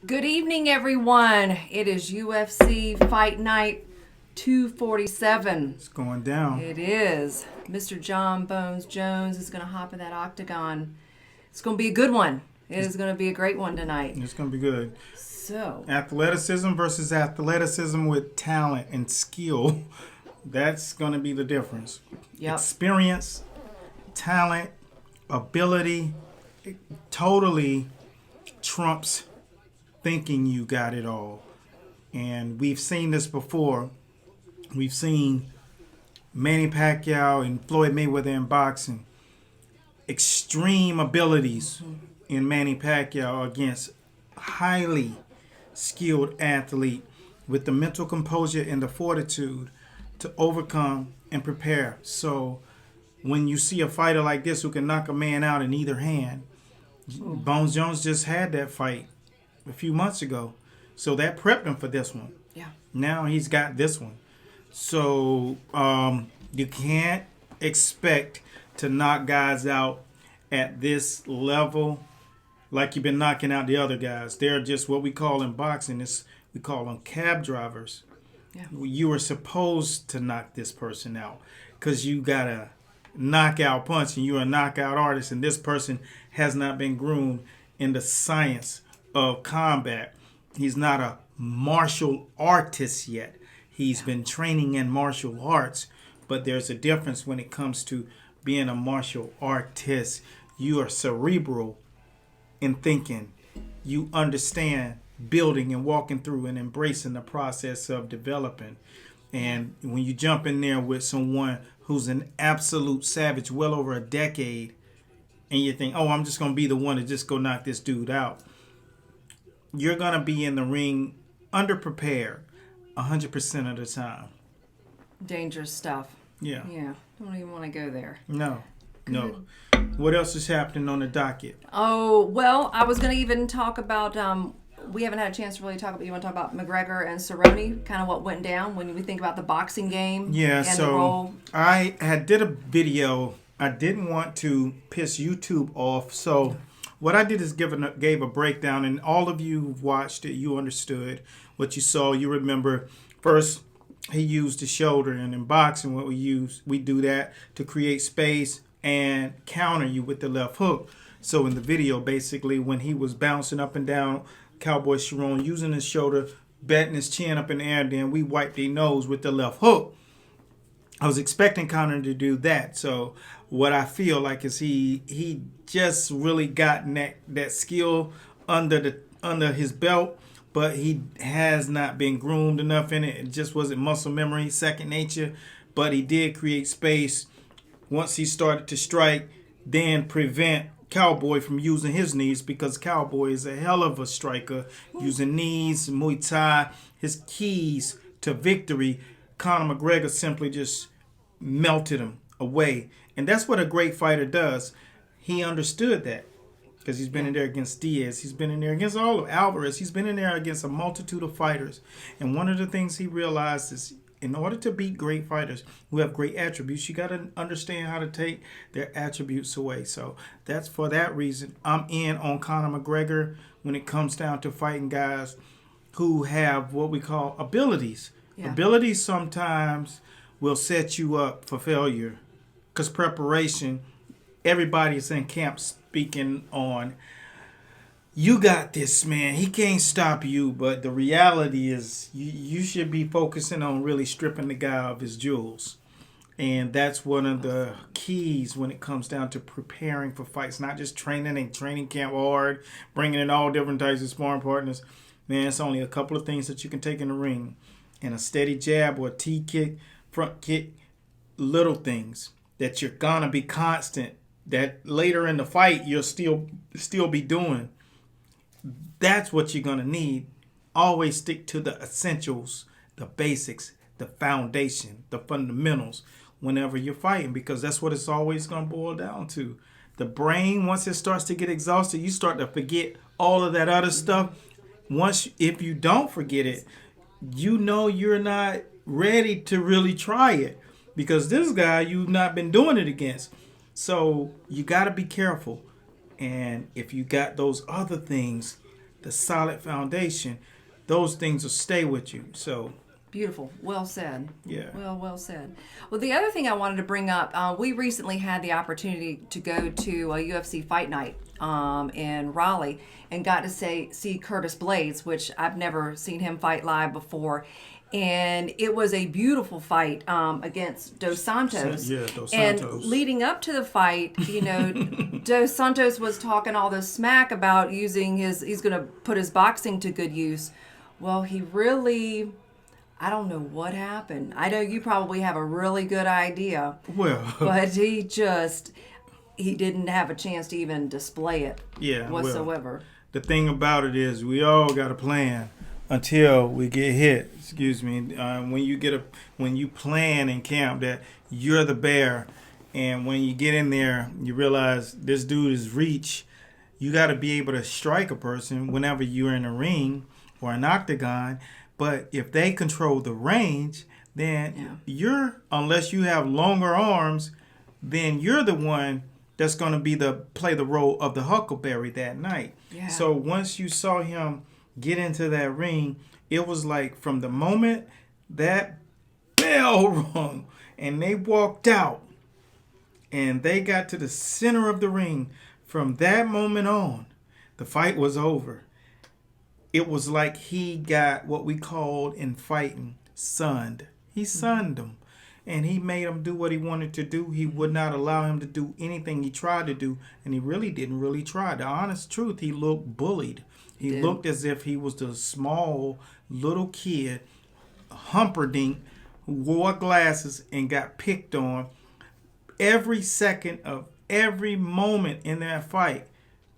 Good evening, everyone. It is UFC Fight Night 247. It's going down. It is. Mr. John Bones Jones is going to hop in that octagon. It's going to be a good one. It is going to be a great one tonight. It's going to be good. So, Athleticism versus athleticism with talent and skill. That's going to be the difference. yep. Experience, talent, ability, it totally trumps thinking you got it all. And we've seen this before. We've seen Manny Pacquiao and Floyd Mayweather in boxing. Extreme abilities in Manny Pacquiao against highly skilled athlete with the mental composure and the fortitude to overcome and prepare. So when you see a fighter like this who can knock a man out in either hand, Bones Jones just had that fight a few months ago. So that prepped him for this one. Yeah. Now he's got this one. So you can't expect to knock guys out at this level like you've been knocking out the other guys. They're just what we call in boxing, we call them cab drivers. Yeah. You are supposed to knock this person out because you got a knockout punch and you're a knockout artist, and this person has not been groomed in the science of combat. He's not a martial artist yet. He's been training in martial arts, but there's a difference when it comes to being a martial artist. You are cerebral in thinking. You understand building and walking through and embracing the process of developing. And when you jump in there with someone who's an absolute savage, well over a decade, and you think, oh, I'm just going to be the one to just go knock this dude out, you're going to be in the ring underprepared 100% of the time. Dangerous stuff. Yeah. Yeah. Don't even want to go there. No. What else is happening on the docket? Oh, well, I was going to even talk about, we haven't had a chance to really talk about, you want to talk about McGregor and Cerrone, kind of what went down when we think about the boxing game Yeah, and the so role. I had did a video. I didn't want to piss YouTube off, so what I did is gave a breakdown, and all of you who've watched it, you understood what you saw. You remember first he used the shoulder, and in boxing, what we do that to create space and counter you with the left hook. So in the video, basically, when he was bouncing up and down, Cowboy Cerrone using his shoulder, batting his chin up in the air, then we wiped their nose with the left hook. I was expecting Conor to do that. So what I feel like is he just really gotten that skill under his belt, but he has not been groomed enough in it. It just wasn't muscle memory, second nature. But he did create space once he started to strike, then prevent Cowboy from using his knees, because Cowboy is a hell of a striker using knees, Muay Thai, his keys to victory. Conor McGregor simply just melted him away. And that's what a great fighter does. He understood that because he's been in there against Diaz. He's been in there against all of Alvarez. He's been in there against a multitude of fighters. And one of the things he realized is in order to beat great fighters who have great attributes, you got to understand how to take their attributes away. So that's for that reason I'm in on Conor McGregor when it comes down to fighting guys who have what we call abilities. Yeah. Abilities sometimes will set you up for failure because preparation, everybody's in camp speaking on, you got this, man. He can't stop you. But the reality is you should be focusing on really stripping the guy of his jewels. And that's one of the keys when it comes down to preparing for fights. Not just training and training camp hard, bringing in all different types of sparring partners. Man, it's only a couple of things that you can take in the ring. And a steady jab or a T-kick, front kick, little things that you're going to be constant, that later in the fight you'll still be doing. That's what you're going to need. Always stick to the essentials, the basics, the foundation, the fundamentals whenever you're fighting, because that's what it's always going to boil down to. The brain, once it starts to get exhausted, you start to forget all of that other stuff. If you don't forget it, you know you're not ready to really try it, because this guy you've not been doing it against. So you got to be careful. And if you got those other things the solid foundation, those things will stay with you. So Beautiful. Well said. yeah. Well said. Well, the other thing I wanted to bring up, we recently had the opportunity to go to a UFC fight night in Raleigh and got to see Curtis Blades, which I've never seen him fight live before. And it was a beautiful fight against Dos Santos. Yeah, Dos And Santos. leading up to the fight, Dos Santos was talking all this smack about he's going to put his boxing to good use. Well, he really... I don't know what happened. I know you probably have a really good idea. Well, but he didn't have a chance to even display it whatsoever. Well, the thing about it is we all got a plan until we get hit. Excuse me. When you plan in camp that you're the bear, and when you get in there, you realize this dude is reach. You got to be able to strike a person whenever you're in a ring or an octagon. But if they control the range, then unless you have longer arms, then you're the one that's going to play the role of the Huckleberry that night. Yeah. So once you saw him get into that ring, it was like from the moment that bell rung and they walked out and they got to the center of the ring, from that moment on, the fight was over. It was like he got what we called in fighting sunned. He sunned him. And he made him do what he wanted to do. He would not allow him to do anything he tried to do. And he really didn't really try. The honest truth, he looked bullied. He looked as if he was the small little kid, Humperdinck, who wore glasses and got picked on. Every second of every moment in that fight,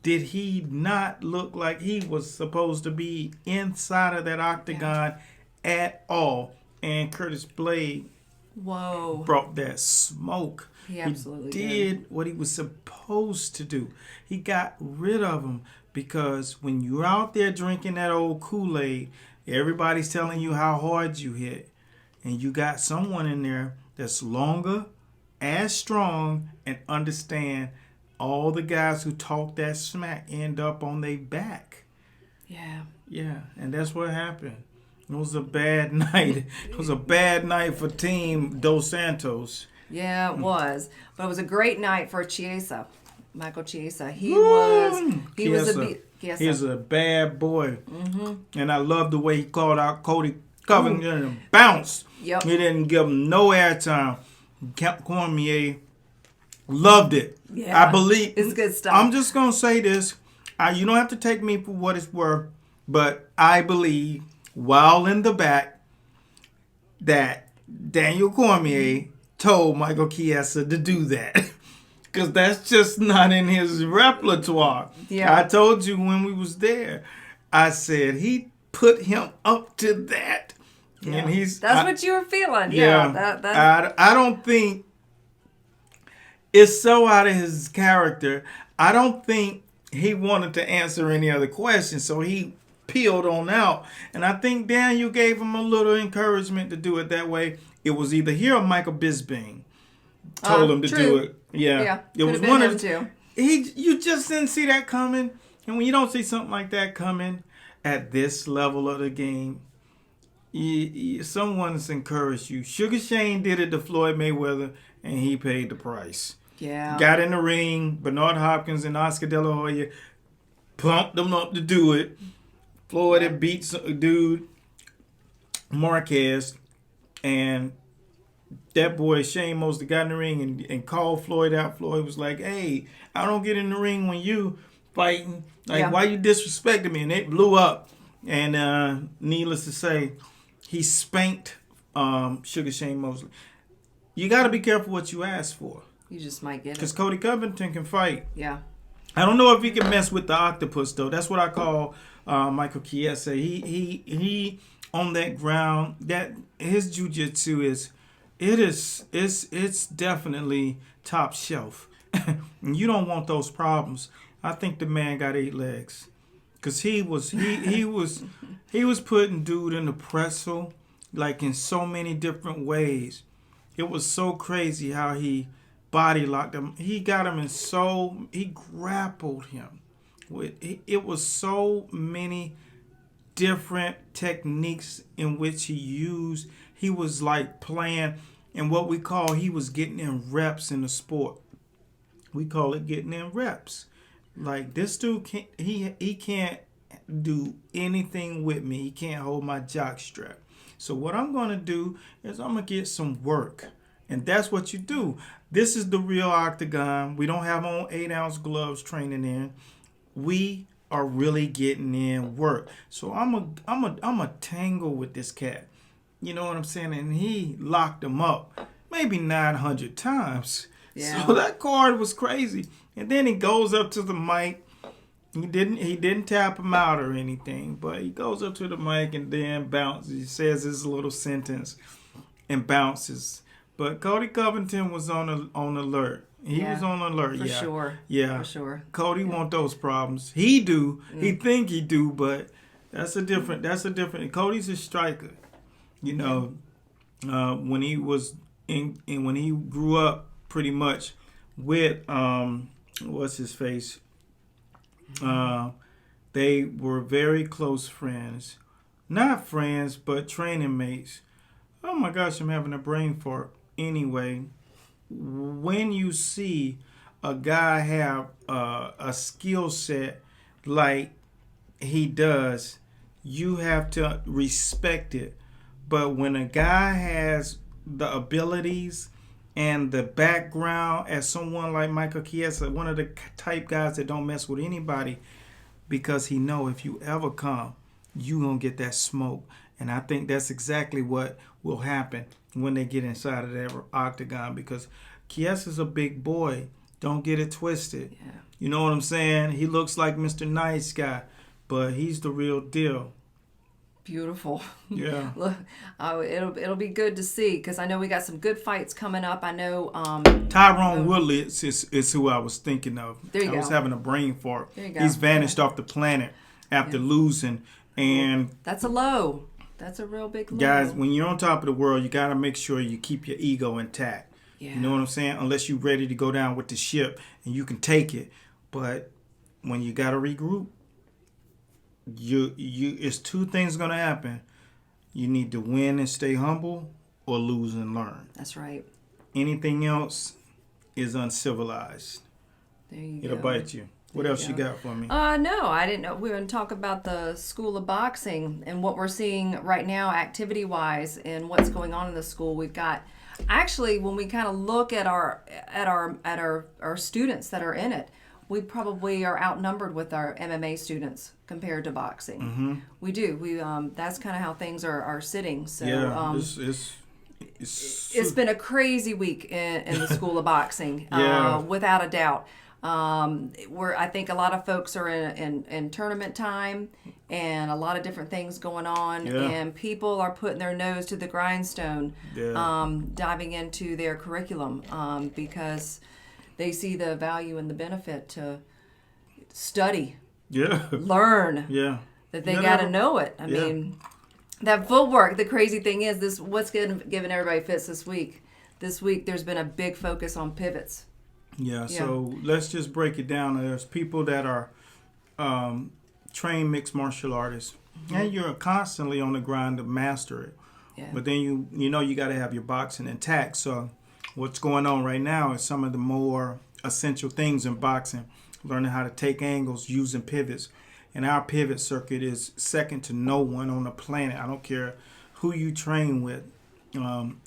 did he not look like he was supposed to be inside of that octagon at all? And Curtis Blade brought that smoke. He absolutely did what he was supposed to do. He got rid of him, because when you're out there drinking that old Kool-Aid, everybody's telling you how hard you hit. And you got someone in there that's longer, as strong, and understand all the guys who talk that smack end up on their back. Yeah. Yeah, and that's what happened. It was a bad night. It was a bad night for Team Dos Santos. Yeah, it was. But it was a great night for Chiesa. Michael Chiesa. He was a bad boy. Mm-hmm. And I love the way he called out Cody Covington and bounced. Yep. He didn't give him no airtime. Cormier loved it. Yeah, I believe it's good stuff. I'm just gonna say this. You don't have to take me for what it's worth, but I believe, while in the back, that Daniel Cormier told Michael Chiesa to do that, because that's just not in his repertoire. Yeah. I told you when we was there, I said he put him up to that, and that's what you were feeling. Yeah, I don't think. It's so out of his character. I don't think he wanted to answer any other questions, so he peeled on out. And I think Daniel gave him a little encouragement to do it that way. It was either he or Michael Bisping told him to do it. Yeah. It was one of the two. You just didn't see that coming. And when you don't see something like that coming at this level of the game, someone's encouraged you. Sugar Shane did it to Floyd Mayweather, and he paid the price. Yeah. Got in the ring. Bernard Hopkins and Oscar De La Hoya pumped them up to do it. Floyd had beat some dude, Marquez, and that boy Shane Mosley got in the ring and called Floyd out. Floyd was like, "Hey, I don't get in the ring when you fighting. Like, why you disrespecting me?" And it blew up. And needless to say, he spanked Sugar Shane Mosley. You got to be careful what you ask for. You just might get it. Because Cody Covington can fight. Yeah. I don't know if he can mess with the octopus, though. That's what I call Michael Chiesa. He on that ground, that his jiu-jitsu it's definitely top shelf. You don't want those problems. I think the man got 8 legs. Because he was putting dude in the pretzel, like, in so many different ways. It was so crazy how he body locked him. He got him he grappled him It was so many different techniques in which he used. He was like playing, and what we call, he was getting in reps in the sport. We call it getting in reps. Like, this dude can't, he can't do anything with me. He can't hold my jock strap. So what I'm gonna do is I'm gonna get some work. And that's what you do. This is the real octagon. We don't have on 8-ounce gloves training in. We are really getting in work. So I'm a tangle with this cat. You know what I'm saying? And he locked him up maybe 900 times. Yeah. So that card was crazy. And then he goes up to the mic. He didn't tap him out or anything, but he goes up to the mic and then bounces. He says his little sentence and bounces. But Cody Covington was on alert. He was on alert. For sure. Yeah. For sure. Cody want those problems. He do. He think he do, but that's a different. Cody's a striker. You know, when he was when he grew up pretty much with what's his face. They were very close friends. Not friends, but training mates. Oh my gosh, I'm having a brain fart. Anyway, when you see a guy have a skill set like he does, you have to respect it. But when a guy has the abilities and the background as someone like Michael Chiesa, one of the type guys that don't mess with anybody, because he know if you ever come, you gonna get that smoke. And I think that's exactly what will happen when they get inside of that octagon, because Chiesa's a big boy. Don't get it twisted. Yeah. You know what I'm saying? He looks like Mr. Nice Guy, but he's the real deal. Beautiful. Yeah. Look, it'll be good to see, because I know we got some good fights coming up. I know Tyrone Woodley is who I was thinking of. There you I was go. having a brain fart. There you go. He's vanished off the planet after losing. And that's a low. That's a real big low. guys, when you're on top of the world, you got to make sure you keep your ego intact. Yeah. You know what I'm saying? Unless you're ready to go down with the ship and you can take it. But when you got to regroup, it's two things going to happen. You need to win and stay humble, or lose and learn. That's right. Anything else is uncivilized. There you It'll go. bite you. What else you got for me? No, I didn't know. We were going to talk about the School of Boxing and what we're seeing right now, activity-wise, and what's going on in the school. We've got, actually, when we kind of look at our students that are in it, we probably are outnumbered with our MMA students compared to boxing. Mm-hmm. We do. That's kind of how things are sitting. So Yeah, it's been a crazy week in the School of Boxing, without a doubt. I think a lot of folks are in tournament time, and a lot of different things going on, and people are putting their nose to the grindstone, diving into their curriculum, because they see the value and the benefit to study, learn, that they got to know it. I mean, that footwork. The crazy thing is what's giving everybody fits this week. This week there's been a big focus on pivots. Yeah, so let's just break it down. There's people that are trained mixed martial artists, and you're constantly on the grind to master it. Yeah. But then you got to have your boxing intact. So what's going on right now is some of the more essential things in boxing, learning how to take angles using pivots. And our pivot circuit is second to no one on the planet. I don't care who you train with.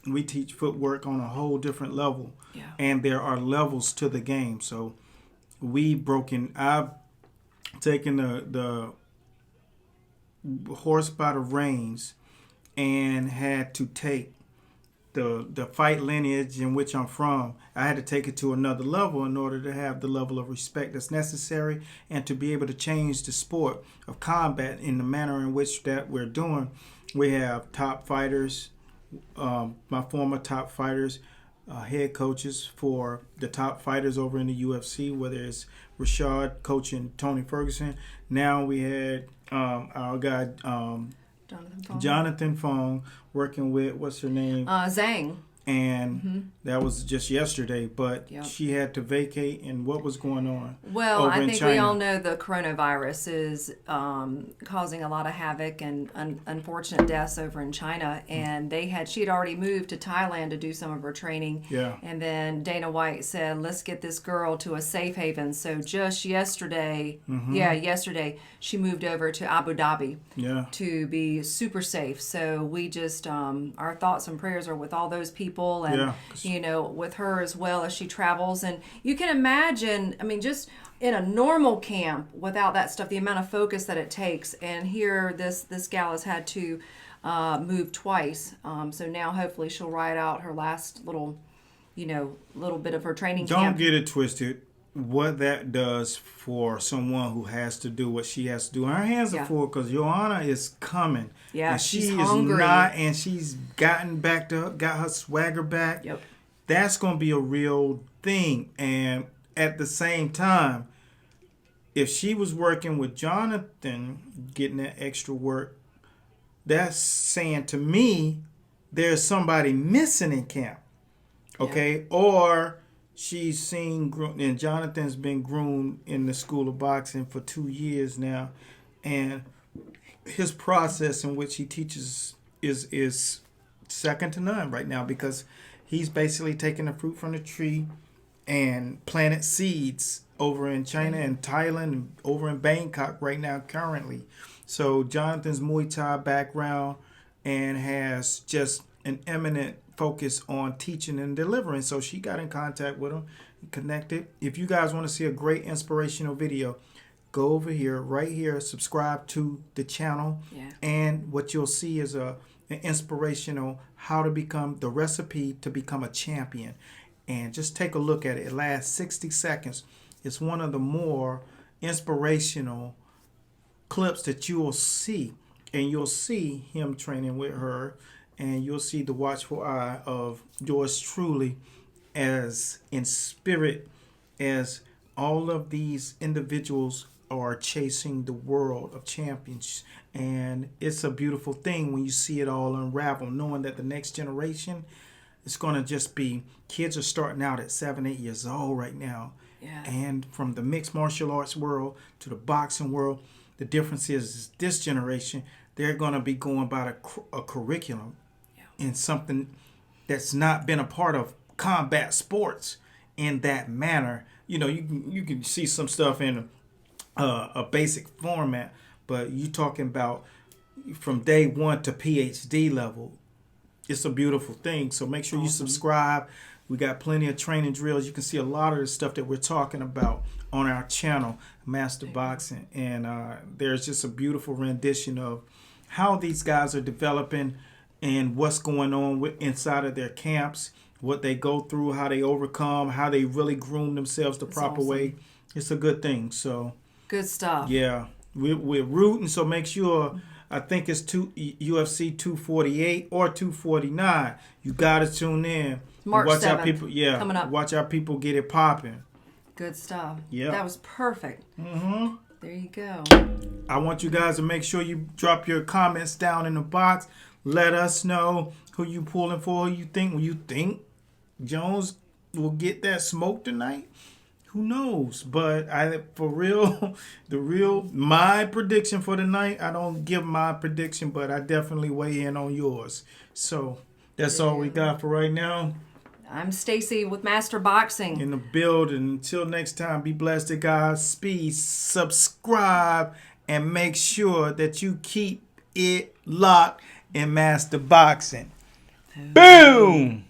We teach footwork on a whole different level. Yeah. And there are levels to the game. So I've taken the horse by the reins and had to take the fight lineage in which I'm from. I had to take it to another level in order to have the level of respect that's necessary, and to be able to change the sport of combat in the manner in which that we're doing. We have top fighters, my former top fighters, head coaches for the top fighters over in the UFC, whether it's Rashad coaching Tony Ferguson. Now we had our guy Jonathan Fong working with, what's her name? Zhang. and that was just yesterday. But Yep. she had to vacate, and what was going on? Well, over I in think China? we all know the coronavirus is causing a lot of havoc and unfortunate deaths over in China. And she had already moved to Thailand to do some of her training. Yeah. And then Dana White said, let's get this girl to a safe haven. So just yesterday, yesterday, she moved over to Abu Dhabi Yeah. to be super safe. So we just, our thoughts and prayers are with all those people and, Yeah. with her as well as she travels. And you can imagine, I mean, just in a normal camp without that stuff, the amount of focus that it takes. And here, this gal has had to move twice. So now hopefully she'll ride out her last little bit of her training Don't camp. get it twisted. What that does for someone who has to do what she has to do. Her hands are full because Joanna is coming. Yeah, and she's she hungry. is not, and she's got her swagger back. Yep. That's going to be a real thing. And at the same time, if she was working with Jonathan, getting that extra work, that's saying to me there's somebody missing in camp. Okay? Or she's seen, and Jonathan's been groomed in the school of boxing for 2 years now. And his process in which he teaches is second to none right now, because he's basically taking the fruit from the tree and planted seeds over in China and Thailand and over in Bangkok right now currently. So Jonathan's Muay Thai background and has just an eminent focus on teaching and delivering. So she got in contact with him and connected. If you guys want to see a great inspirational video, go over here, right here, subscribe to the channel. Yeah. And what you'll see is an inspirational how to become the recipe to become a champion. And just take a look at it. It lasts 60 seconds. It's one of the more inspirational clips that you will see. And you'll see him training with her. And you'll see the watchful eye of yours truly, as in spirit, as all of these individuals are chasing the world of champions. And it's a beautiful thing when you see it all unravel, knowing that the next generation, it's going to just be, kids are starting out at 7, 8 years old right now. Yeah. And from the mixed martial arts world to the boxing world, the difference is this generation, they're going to be going by a curriculum in something that's not been a part of combat sports in that manner. You can see some stuff in a basic format, but you talking about from day one to PhD level. It's a beautiful thing. So make sure you subscribe. We got plenty of training drills. You can see a lot of the stuff that we're talking about on our channel, Master Boxing. And there's just a beautiful rendition of how these guys are developing and what's going on inside of their camps, what they go through, how they overcome, how they really groom themselves the proper way. It's a good thing. So good stuff. Yeah, we're rooting. So make sure, I think it's UFC 248 or 249. You got to tune in. March watch 7th, our people. Yeah, coming up. Watch our people get it popping. Good stuff. Yeah, that was perfect. Mm-hmm. There you go. I want you guys to make sure you drop your comments down in the box. Let us know who you pulling for. Who you think Jones will get that smoke tonight? Who knows? But my prediction for the night, I don't give my prediction, but I definitely weigh in on yours. So that's all we got for right now. I'm Stacy with Master Boxing. In the building. Until next time, be blessed to God's speed. Subscribe and make sure that you keep it locked in Master Boxing. Boom!